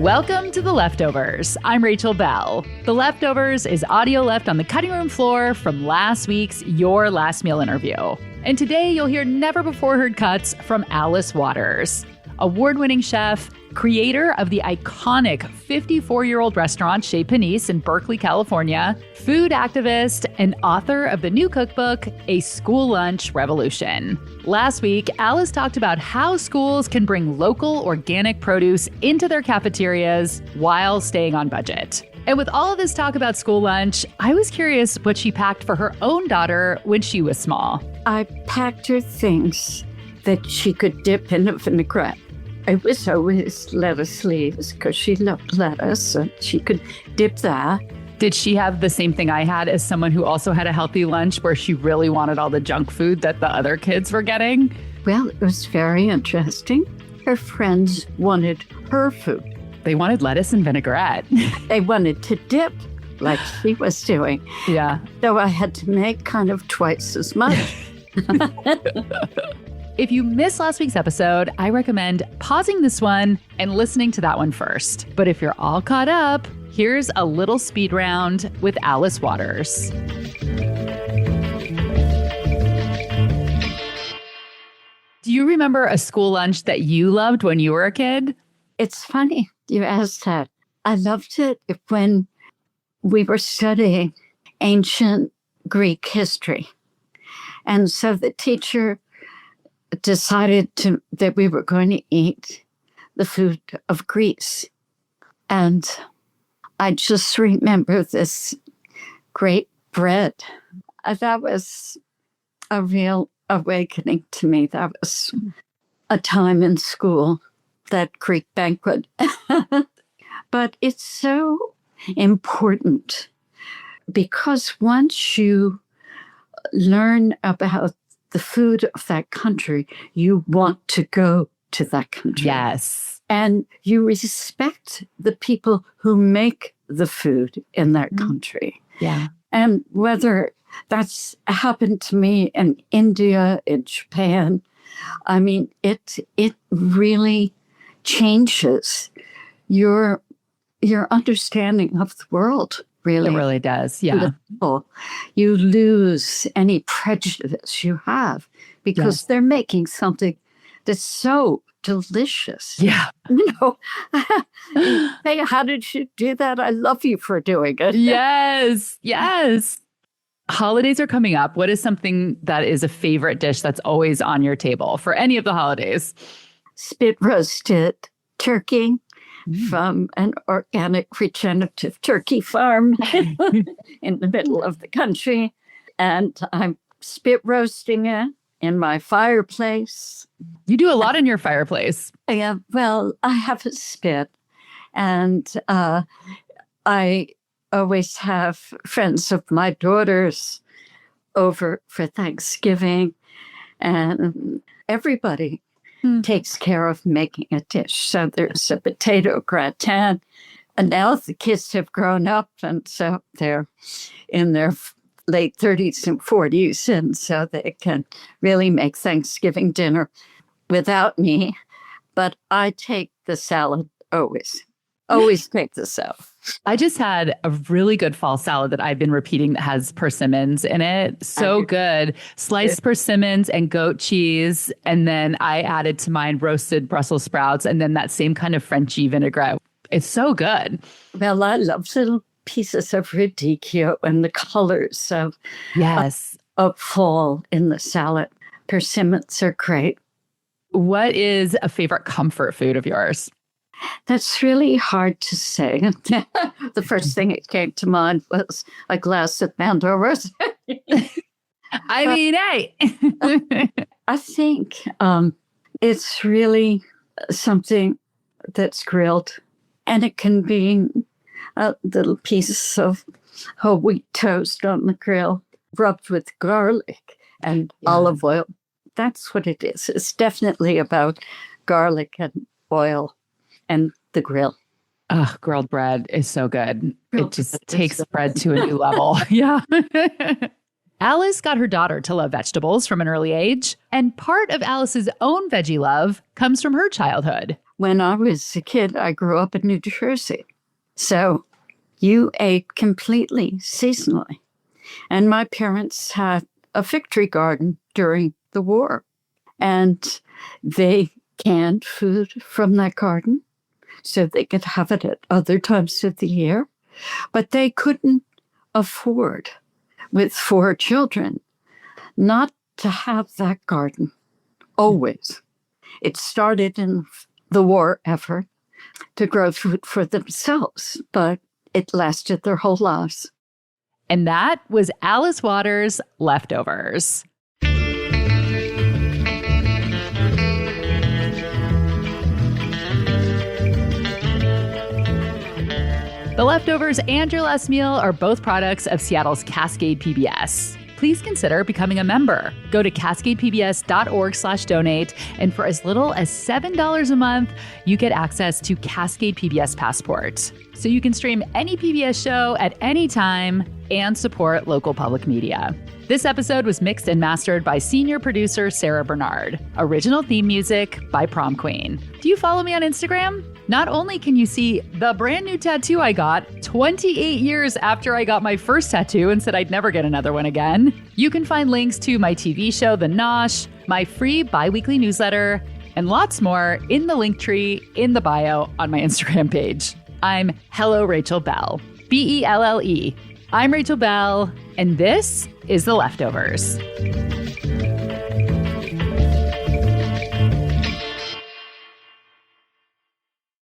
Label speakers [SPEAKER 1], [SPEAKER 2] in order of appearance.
[SPEAKER 1] Welcome to The Leftovers. I'm Rachel Bell. The Leftovers is audio left on the cutting room floor from last week's Your Last Meal interview. And today you'll hear never-before-heard cuts from Alice Waters, award-winning chef, creator of the iconic 54-year-old restaurant Chez Panisse in Berkeley, California, food activist, and author of the new cookbook, A School Lunch Revolution. Last week, Alice talked about how schools can bring local organic produce into their cafeterias while staying on budget. And with all of this talk about school lunch, I was curious what she packed for her own daughter when she was small.
[SPEAKER 2] I packed her things that she could dip in a vinaigrette. It was always lettuce leaves because she loved lettuce and she could dip that.
[SPEAKER 1] Did she have the same thing I had as someone who also had a healthy lunch where she really wanted all the junk food that the other kids were getting?
[SPEAKER 2] Well, it was very interesting. Her friends wanted her food.
[SPEAKER 1] They wanted lettuce and vinaigrette.
[SPEAKER 2] They wanted to dip like she was doing.
[SPEAKER 1] Yeah.
[SPEAKER 2] So I had to make kind of twice as much.
[SPEAKER 1] If you missed last week's episode, I recommend pausing this one and listening to that one first. But if you're all caught up, here's a little speed round with Alice Waters. Do you remember a school lunch that you loved when you were a kid?
[SPEAKER 2] It's funny you asked that. I loved it when we were studying ancient Greek history. And so the teacher decided that we were going to eat the food of Greece. And I just remember this great bread. That was a real awakening to me. That was a time in school, that Greek banquet. But it's so important because once you learn about the food of that country, you want to go to that country.
[SPEAKER 1] Yes.
[SPEAKER 2] And you respect the people who make the food in that country.
[SPEAKER 1] Yeah.
[SPEAKER 2] And whether that's happened to me in India, in Japan, I mean, it really changes your understanding of the world. Really.
[SPEAKER 1] It really does. Yeah.
[SPEAKER 2] You lose any prejudice you have because they're making something that's so delicious.
[SPEAKER 1] Yeah.
[SPEAKER 2] You know, hey, how did you do that? I love you for doing it.
[SPEAKER 1] Yes. Yes. Holidays are coming up. What is something that is a favorite dish that's always on your table for any of the holidays?
[SPEAKER 2] Spit roasted turkey from an organic regenerative turkey farm in the middle of the country. And I'm spit roasting it in my fireplace.
[SPEAKER 1] You do a lot in your fireplace.
[SPEAKER 2] Yeah, well, I have a spit. And I always have friends of my daughters over for Thanksgiving. And everybody takes care of making a dish. So there's a potato gratin. And now the kids have grown up, and so they're in their late 30s and 40s, and so they can really make Thanksgiving dinner without me. But I take the salad always. Always take the salad.
[SPEAKER 1] I just had a really good fall salad that I've been repeating that has persimmons in it. So good. Sliced persimmons and goat cheese. And then I added to mine roasted Brussels sprouts and then that same kind of Frenchy vinaigrette. It's so good.
[SPEAKER 2] Well, I love little pieces of radicchio and the colors of fall in the salad. Persimmons are great.
[SPEAKER 1] What is a favorite comfort food of yours?
[SPEAKER 2] That's really hard to say. The first thing that came to mind was a glass of Pandora's.
[SPEAKER 1] I mean, hey.
[SPEAKER 2] I think it's really something that's grilled, and it can be a little piece of whole wheat toast on the grill, rubbed with garlic and olive oil. That's what it is. It's definitely about garlic and oil. And the grill.
[SPEAKER 1] Grilled bread is so good. It just takes bread to a new level. Yeah. Alice got her daughter to love vegetables from an early age. And part of Alice's own veggie love comes from her childhood.
[SPEAKER 2] When I was a kid, I grew up in New Jersey. So you ate completely seasonally. And my parents had a fig tree garden during the war. And they canned food from that garden so they could have it at other times of the year. But they couldn't afford, with 4 children, not to have that garden always. It started in the war effort to grow food for themselves, but it lasted their whole lives.
[SPEAKER 1] And that was Alice Waters' Leftovers. The Leftovers and Your Last Meal are both products of Seattle's Cascade PBS. Please consider becoming a member. Go to cascadepbs.org/donate, and for as little as $7 a month, you get access to Cascade PBS Passport. So you can stream any PBS show at any time and support local public media. This episode was mixed and mastered by senior producer Sarah Bernard. Original theme music by Prom Queen. Do you follow me on Instagram? Not only can you see the brand new tattoo I got 28 years after I got my first tattoo and said I'd never get another one again, you can find links to my TV show, The Nosh, my free bi-weekly newsletter, and lots more in the link tree in the bio on my Instagram page. I'm Hello Rachel Bell, Belle. I'm Rachel Bell, and this is The Leftovers.